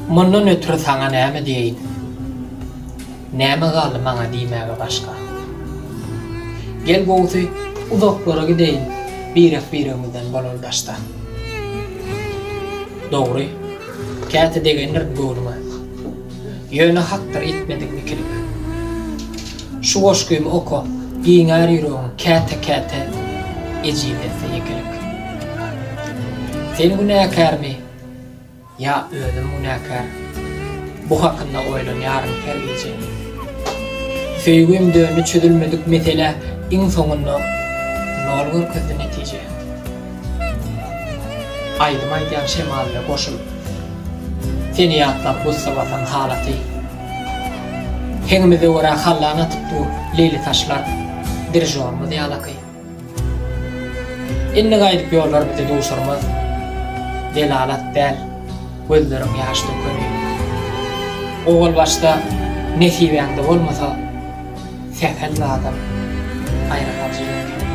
Mundan ötürü sana näme diýin? Näme galdy maňa diýmäge başga? Gel gowy uzaklara gideýin. Birek-biregimizden boluldaşda. Dogry. Käte degenler bolma. Ýöne hakdyr etmedik mikilik. Şu goşgym oko, giňär ýüregiň käte ejilese ýekelik. Sen günäkärmi? Ya özüm günäkär. Bu hakynda oýlanýarym her gece. Söýgüm döni çözülmedik mesele iň soňunda nolgur közdü netije. Aýdym aýdýan şemalyna goşulyp seni ýatlap bu sabatan halaty. Heňimize wara hallana tutdy leyli taşlar dirjormy diýalaky. Inni gaýdyp ýollar bize dowşarmaz. Delalat däl, gözlerim ýaş dökýär. Oğul başta nesibeňde bolmasa, sefel adam aýrylar jyryp.